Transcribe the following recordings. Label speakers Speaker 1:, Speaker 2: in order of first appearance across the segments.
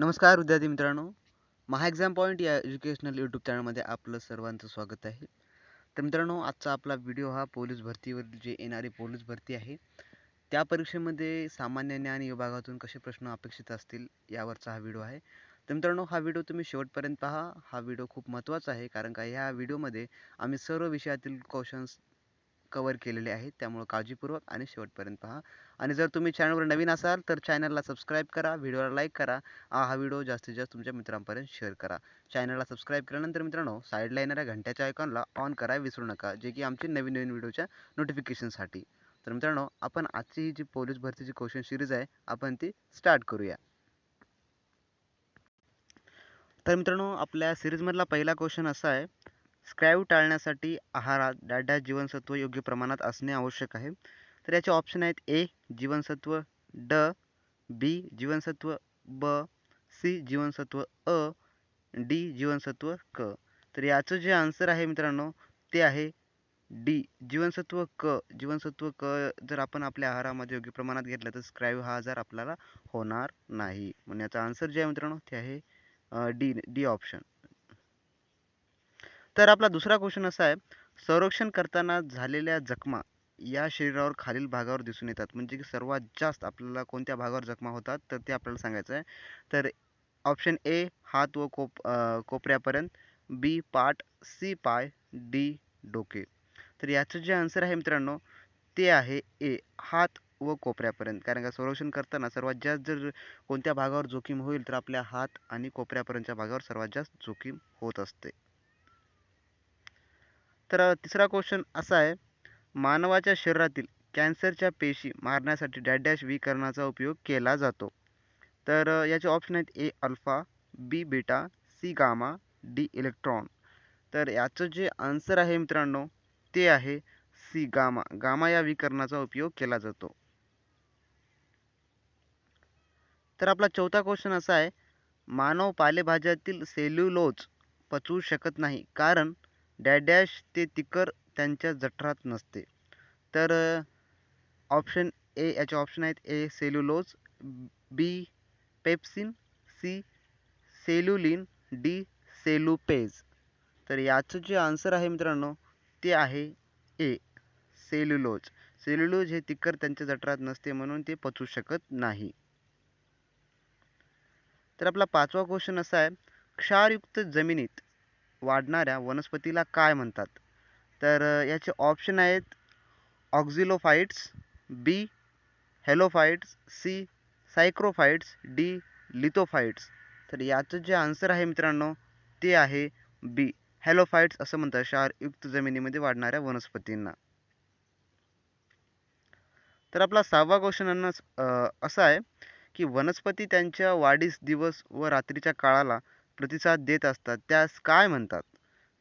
Speaker 1: नमस्कार विद्यार्थी मित्रांनो, महा एक्झाम पॉईंट या एज्युकेशनल यूट्यूब चॅनलमध्ये आपलं सर्वांचं स्वागत आहे. तर मित्रांनो, आजचा आपला व्हिडिओ हा पोलीस भरतीवर जे येणारी पोलीस भरती आहे त्या परीक्षेमध्ये सामान्य ज्ञान विभागातून कसे प्रश्न अपेक्षित असतील यावरचा हा व्हिडिओ आहे. तर मित्रांनो, हा व्हिडिओ तुम्ही शेवटपर्यंत पहा. हा व्हिडिओ खूप महत्त्वाचा आहे, कारण का ह्या व्हिडिओमध्ये आम्ही सर्व विषयातील क्वेश्चन्स कव्हर केलेले आहेत. त्यामुळे काळजीपूर्वक आणि शेवटपर्यंत पहा. आणि जर तुम्ही चॅनलवर नवीन असाल तर चॅनलला सबस्क्राईब करा, व्हिडिओला लाईक करा, हा व्हिडिओ जास्तीत जास्त तुमच्या मित्रांपर्यंत शेअर करा. चॅनलला सबस्क्राईब केल्यानंतर मित्रांनो, साईडला येणाऱ्या घंट्याच्या आयकॉनला ऑन करायला विसरू नका, जे की आमचे नवीन नवीन व्हिडिओच्या नोटिफिकेशनसाठी. तर मित्रांनो, आपण आजची ही जी पोलीस भरतीची क्वेश्चन सिरीज आहे आपण ती स्टार्ट करूया. तर मित्रांनो, आपल्या सिरीजमधला पहिला क्वेश्चन असा आहे, स्क्रॅव टाळण्यासाठी आहारात डॅश जीवनसत्व योग्य प्रमाणात असणे आवश्यक आहे. तर याचे ऑप्शन आहेत: ए जीवनसत्व, ड बी जीवनसत्व, ब सी जीवनसत्व अ, डी जीवनसत्व क. तर याचं जे आन्सर आहे मित्रांनो ते आहे डी जीवनसत्व क. जीवनसत्व क जर आपण आपल्या आहारामध्ये योग्य प्रमाणात घेतलं तर स्क्रॅव हा आजार आपल्याला होणार नाही. म्हणून याचा आन्सर जे आहे मित्रांनो ते आहे डी डी ऑप्शन. तर आपला दुसरा क्वेश्चन असा आहे, संरक्षण करताना झालेल्या जखमा या शरीरावर खालील भागावर दिसून येतात. म्हणजे की सर्वात जास्त आपल्याला कोणत्या भागावर जखमा होतात तर ते आपल्याला सांगायचं आहे. तर ऑप्शन ए हात व कोपऱ्यापर्यंत, बी पाठ, सी पाय, डी डोके. तर याचं जे आन्सर आहे मित्रांनो ते आहे ए हात व कोपऱ्यापर्यंत. कारण का संरक्षण करताना सर्वात जास्त जर कोणत्या भागावर जोखीम होईल तर आपल्या हात आणि कोपऱ्यापर्यंतच्या भागावर सर्वात जास्त जोखीम होत असते. तर तिसरा क्वेश्चन असा आहे, मानवाच्या शरीरातील कॅन्सरच्या पेशी मारण्यासाठी डॅश डॅश विकरणाचा उपयोग केला जातो. तर याचे ऑप्शन आहेत: A alpha, B beta, C gamma, D electron. तर याचं जे आन्सर आहे मित्रांनो ते आहे सी गामा. गामा या विकरणाचा उपयोग केला जातो. तर आपला चौथा क्वेश्चन असा आहे, मानव पालेभाज्यातील सेल्युलोज पचवू शकत नाही कारण डॅश डॅश ते तिखर त्यांच्या जठरात नसते. तर ऑप्शन ए याचे ऑप्शन आहेत: ए सेल्युलोज, बी पेप्सिन, सी सेल्युलिन, डी सेलुपेज. तर याचं जे आन्सर आहे मित्रांनो ते आहे ए सेल्युलोज. सेल्युलोज हे तिखर त्यांच्या जठरात नसते म्हणून ते पचवू शकत नाही. तर आपला पाचवा क्वेश्चन असा आहे, क्षारयुक्त जमिनीत वाढणाऱ्या वनस्पतीला काय म्हणतात. तर याचे ऑप्शन आहेत: ऑक्झिलोफाइट्स, बी हेलोफाइट्स, सी सायक्रोफाइट्स, डी लिथोफाइट्स. तर याचं जे आन्सर आहे मित्रांनो ते आहे बी हेलोफाइट्स असं म्हणतात क्षारयुक्त जमिनीमध्ये वाढणाऱ्या वनस्पतींना. तर आपला सहावा क्वेश्चन असा आहे की वनस्पती त्यांच्या वाढीस दिवस व रात्रीच्या काळाला प्रतिसाद देत असतात त्यास काय म्हणतात.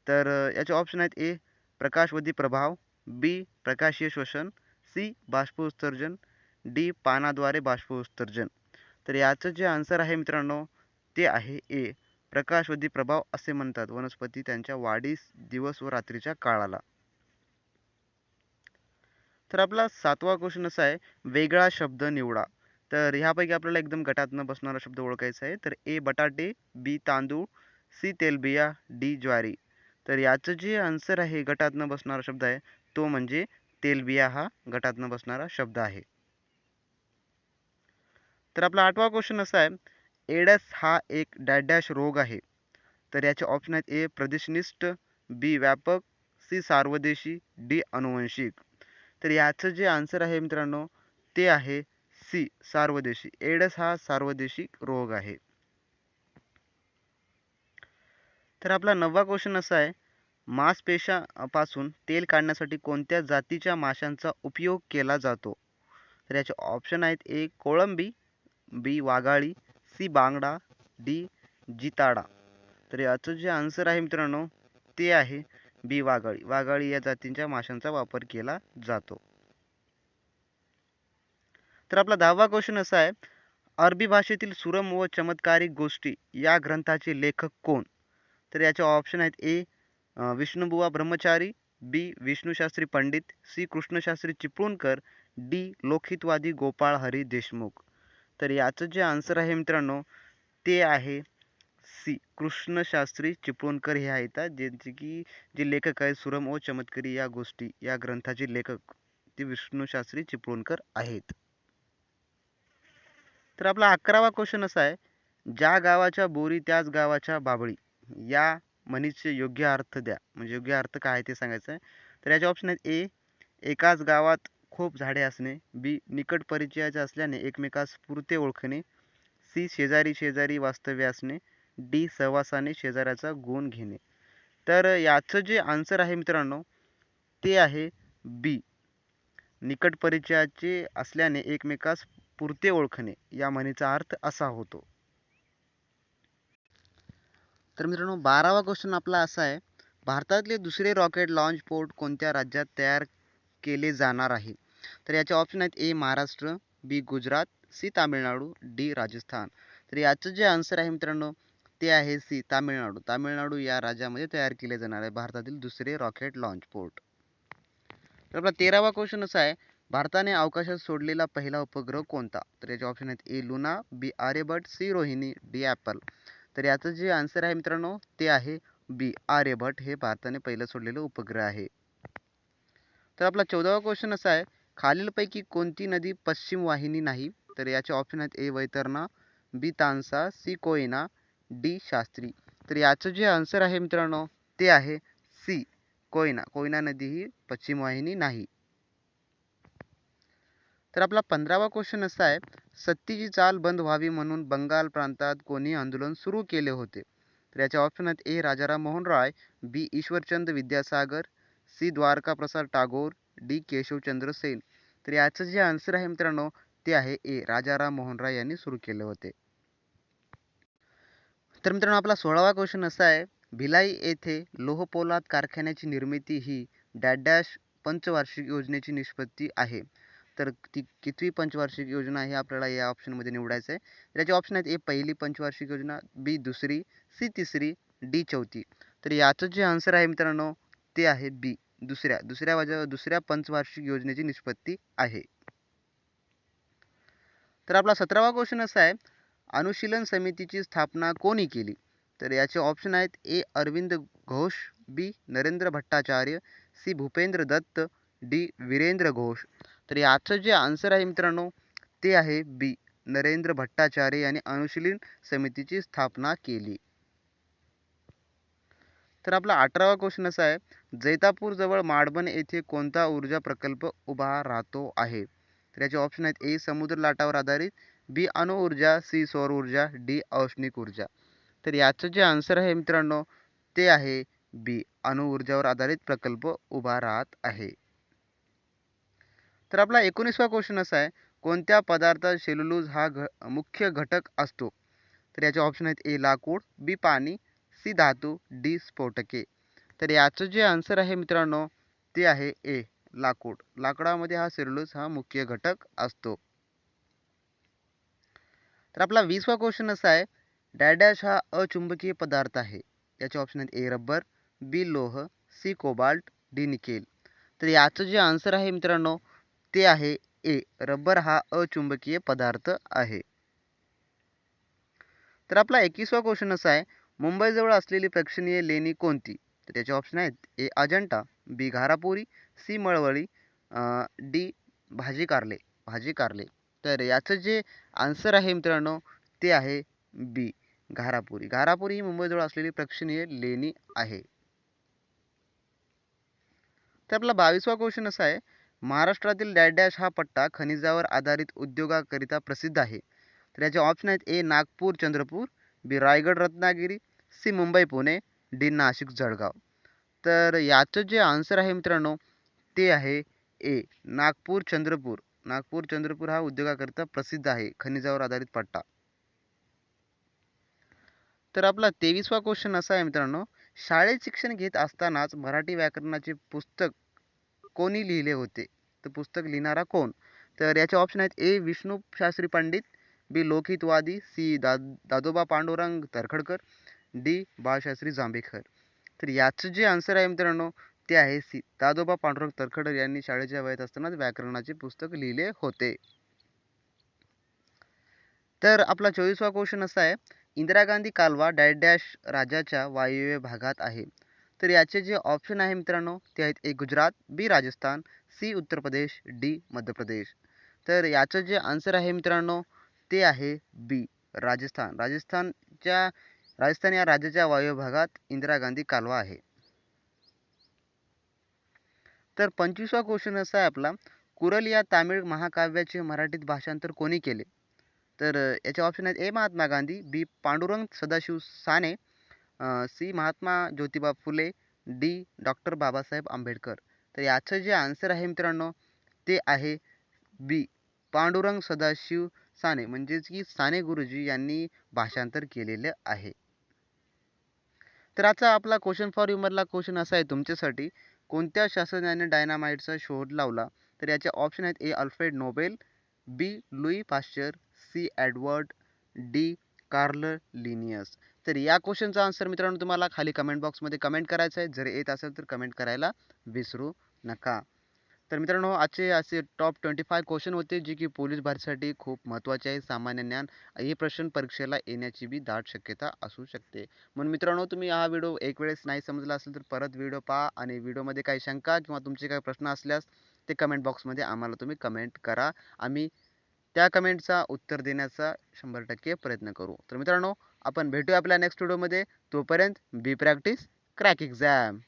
Speaker 1: तर याचे ऑप्शन आहेत: ए प्रकाशवधी प्रभाव, बी प्रकाशीय श्वसन, सी बाष्पोत्सर्जन, डी पानाद्वारे बाष्पोत्सर्जन. तर याचं जे आन्सर आहे मित्रांनो ते आहे ए प्रकाशवधी प्रभाव असे म्हणतात वनस्पती त्यांच्या वाढीस दिवस व रात्रीच्या काळाला. तर आपला सातवा क्वेश्चन असा आहे, वेगळा शब्द निवडा. तर ह्यापैकी आपल्याला एकदम गटात न बसणारा शब्द ओळखायचा आहे. तर ए बटाटे, बी तांदूळ, सी तेलबिया, डी ज्वारी. तर याचं जे आन्सर आहे गटात न बसणारा शब्द आहे तो म्हणजे तेलबिया हा गटात न बसणारा शब्द आहे. तर आपला आठवा क्वेश्चन असा आहे, एडस हा एक डॅश डॅश रोग आहे. तर याचे ऑप्शन आहेत: ए प्रदेशनिष्ठ, बी व्यापक, सी सार्वदेशी, डी अनुवंशिक. तर याचं जे आन्सर आहे मित्रांनो ते आहे सी सार्वदेशी. एड्स हा सार्वदेशिक रोग आहे. तर आपला नववा क्वेश्चन असा आहे, मांसपेशापासून तेल काढण्यासाठी कोणत्या जातीच्या माशांचा उपयोग केला जातो. तर याचे ऑप्शन आहेत: ए कोळंबी, बी वाघाळी, सी बांगडा, डी जिताडा. तर याचं जे आन्सर आहे मित्रांनो ते आहे बी वाघाळी. वाघाळी या जातींच्या माशांचा वापर केला जातो. तर आपला 10वा क्वेश्चन असा आहे, अरबी भाषेतील सुरम व चमत्कारिक गोष्टी या ग्रंथाचे लेखक कोण. तर याचे ऑप्शन आहेत: ए विष्णुबुवा ब्रह्मचारी, बी विष्णुशास्त्री पंडित, सी कृष्णशास्त्री चिपळूणकर, डी लोकहितवादी गोपाळ हरी देशमुख. तर याचं जे आन्सर आहे मित्रांनो ते आहे सी कृष्णशास्त्री चिपळूणकर हे आहेत ज्यांचे की जे लेखक आहेत सुरम व चमत्कारी या गोष्टी या ग्रंथाचे लेखक ते विष्णूशास्त्री चिपळूणकर आहेत. तर आपला 11वा क्वेश्चन असा आहे, ज्या गावाच्या बोरी त्याच गावाच्या बाबळी या म्हणीचे योग्य अर्थ द्या. म्हणजे योग्य अर्थ काय आहे ते सांगायचं आहे. तर याचे ऑप्शन आहेत ए एकाच गावात खूप झाडे असणे, बी निकट परिचयाचे असल्याने एकमेकास पुरते ओळखणे, सी शेजारी शेजारी वास्तव्य असणे, डी सहवासाने शेजाऱ्याचा गुण घेणे. तर याचं जे आन्सर आहे मित्रांनो ते आहे बी निकट परिचयाचे असल्याने एकमेकास पुरते ओळखणे या म्हणीचा अर्थ असा होतो. तर मित्रांनो 12वा क्वेश्चन आपला असा आहे, भारतातले दुसरे रॉकेट लॉन्च पोर्ट कोणत्या राज्यात तयार केले जाणार आहे. तर याचे ऑप्शन आहेत ए महाराष्ट्र, बी गुजरात, सी तामिळनाडू, डी राजस्थान. तर याचं जे आन्सर आहे मित्रांनो ते आहे सी तामिळनाडू. तामिळनाडू या राज्यामध्ये तयार केले जाणार आहे भारतातील दुसरे रॉकेट लॉन्च पोर्ट. तर आपला 13वा क्वेश्चन असा आहे, भारताने अवकाशात सोडलेला पहिला उपग्रह कोणता. तर याचे ऑप्शन आहेत A Luna, B Aryabhata, C Rohini, D Apple. तर याचं जे आन्सर आहे मित्रांनो ते आहे बी आर्यभट्ट हे भारताने पहिलं सोडलेलं उपग्रह आहे. तर आपला 14वा क्वेश्चन असा आहे, खालीलपैकी कोणती नदी पश्चिम वाहिनी नाही. तर याचे ऑप्शन आहेत ए वैतरणा, बी तानसा, सी कोयना, डी शास्त्री. तर याचं जे आन्सर आहे मित्रांनो ते आहे सी कोयना. कोयना नदी ही पश्चिम वाहिनी नाही. तर आपला 15वा क्वेश्चन असा आहे, सत्तीची चाल बंद व्हावी म्हणून बंगाल प्रांतात कोणी आंदोलन सुरू केले होते. तर याचे ऑप्शन आहेत ए राजाराम मोहन राय, बी ईश्वरचंद विद्यासागर, सी द्वारका प्रसाद टागोर, डी केशवचंद्र सेन. तर याचं जे आन्सर आहे मित्रांनो ते आहे ए राजाराम मोहन राय यांनी सुरू केले होते. तर मित्रांनो आपला 16वा क्वेश्चन असा आहे, भिलाई येथे लोहपोलाद कारखान्याची निर्मिती ही डॅश डॅश पंचवार्षिक योजनेची निष्पत्ती आहे. तर ती कितवी पंचवार्षिक योजना हे आपल्याला या ऑप्शनमध्ये निवडायचं आहे. त्याचे ऑप्शन आहेत ए पहिली पंचवार्षिक योजना, बी दुसरी, सी तिसरी, डी चौथी. तर याचं जे आन्सर आहे मित्रांनो ते आहे बी दुसऱ्या पंचवार्षिक योजनेची निष्पत्ती आहे. तर आपला 17वा क्वेश्चन असा आहे, अनुशीलन समितीची स्थापना कोणी केली. तर याचे ऑप्शन आहेत ए अरविंद घोष, बी नरेंद्र भट्टाचार्य, सी भूपेंद्र दत्त, डी वीरेंद्र घोष. तर याचं जे आन्सर आहे मित्रांनो ते आहे बी नरेंद्र भट्टाचार्य यांनी अनुशीलन समितीची स्थापना केली. तर आपला 18वा क्वेश्चन असा आहे, जैतापूर जवळ माडबन येथे कोणता ऊर्जा प्रकल्प उभा राहतो आहे. तर याचे ऑप्शन आहेत ए समुद्र लाटावर आधारित, बी अणुऊर्जा, सी सौर ऊर्जा, डी औष्णिक ऊर्जा. तर याचं जे आन्सर आहे मित्रांनो ते आहे बी अणुऊर्जावर आधारित प्रकल्प उभा राहत आहे. तर आपला 19वा क्वेश्चन असा आहे, कोणत्या पदार्थात सेल्युलोज हा मुख्य घटक असतो. तर याचे ऑप्शन आहेत ए लाकूड, बी पाणी, सी धातू, डी स्फोटके. तर याचं जे आन्सर आहे मित्रांनो ते आहे ए लाकूड. लाकडामध्ये हा सेल्युलोज हा मुख्य घटक असतो. तर आपला 20वा क्वेश्चन असा आहे, डॅश हा अचुंबकीय पदार्थ आहे. याचे ऑप्शन आहेत ए रबर, बी लोह, सी कोबाल्ट, डी निकेल. तर याचं जे आन्सर आहे मित्रांनो ते आहे ए रबर हा अचुंबकीय पदार्थ आहे. तर आपला 21वा क्वेश्चन असा आहे, मुंबईजवळ असलेली प्रेक्षणीय लेणी कोणती. तर त्याचे ऑप्शन आहेत ए अजंठा, बी घारापुरी, सी मळवळी, डी भाजी कारले. तर याचं जे आन्सर आहे मित्रांनो ते आहे बी घारापुरी. घारापुरी ही मुंबईजवळ असलेली प्रेक्षणीय लेणी आहे. तर आपला 22वा क्वेश्चन असा आहे, महाराष्ट्रातील डॅश हा पट्टा खनिजावर आधारित उद्योगाकरिता प्रसिद्ध आहे. तर याचे ऑप्शन आहेत ए नागपूर चंद्रपूर, बी रायगड रत्नागिरी, सी मुंबई पुणे, डी नाशिक जळगाव. तर याचं जे आन्सर आहे मित्रांनो ते आहे ए नागपूर चंद्रपूर. नागपूर चंद्रपूर हा उद्योगाकरिता प्रसिद्ध आहे खनिजावर आधारित पट्टा. तर आपला 23वा क्वेश्चन असा आहे मित्रांनो, शाळेत शिक्षण घेत असतानाच मराठी व्याकरणाचे पुस्तक कोणी लिहिले होते. तर पुस्तक लिहिणारा कोण. तर याचे ऑप्शन आहेत ए विष्णू शास्त्री पंडित, बी लोकहितवादी, सी दादोबा पांडुरंग तरखडकर, डी बाळशास्त्री जांभेकर. तर याचं जे आन्सर आहे मित्रांनो ते आहे सी दादोबा पांडुरंग तरखडकर यांनी शाळेच्या वयात असतानाच व्याकरणाचे पुस्तक लिहिले होते. तर आपला 24वा क्वेश्चन असा आहे, इंदिरा गांधी कालवा डॅश डॅश राज्याच्या वायव्य भागात आहे. तर याचे जे ऑप्शन आहे मित्रांनो ते आहेत ए गुजरात, बी राजस्थान, सी उत्तर प्रदेश, डी मध्य प्रदेश. तर याचं जे आन्सर आहे मित्रांनो ते आहे बी राजस्थान. राजस्थान या राज्याच्या वायव्य भागात इंदिरा गांधी कालवा आहे. तर 25वा क्वेश्चन असा आहे आपला, कुरल या तामिळ महाकाव्याचे मराठीत भाषांतर कोणी केले? तर याचे ऑप्शन आहेत ए महात्मा गांधी, बी Pandurang Sadashiv Sane, C Mahatma Jyotiba Phule, D doctor Babasaheb Ambedkar. तर याचं जे आन्सर आहे मित्रांनो ते आहे बी पांडुरंग सदाशिव साने, म्हणजेच की साने गुरुजी यांनी भाषांतर केलेले आहे. तर आजचा आपला क्वेश्चन फॉर यू मधला क्वेश्चन असा आहे तुमच्यासाठी, कोणत्या शास्त्रज्ञाने डायनामाइटचा शोध लावला? तर याचे ऑप्शन आहेत A Alfred Nobel, B Louis Pasteur, C Edward, D Carl Linnaeus. तर या क्वेश्चनचा आन्सर मित्रांनो तुम्हाला खाली कमेंट बॉक्समध्ये कमेंट करायचा आहे. जर येत असेल तर कमेंट करायला विसरू नका. तर मित्रांनो आजचे असे टॉप 25 क्वेश्चन होते जे की पोलीस भरतीसाठी खूप महत्त्वाचे आहे. सामान्य ज्ञान हे प्रश्न परीक्षेला येण्याची बी दाट शक्यता असू शकते. म्हणून मित्रांनो तुम्ही हा व्हिडिओ एक वेळेस नाही समजला असेल तर परत व्हिडिओ पहा आणि व्हिडिओमध्ये काही शंका किंवा तुमचे काही प्रश्न असल्यास ते कमेंट बॉक्समध्ये आम्हाला तुम्ही कमेंट करा. आम्ही त्या कमेंटचा उत्तर देण्याचा 100% प्रयत्न करू. तर मित्रांनो आपण भेटूया आपल्या नेक्स्ट व्हिडिओमध्ये. तोपर्यंत बी प्रॅक्टिस क्रॅक एक्झाम.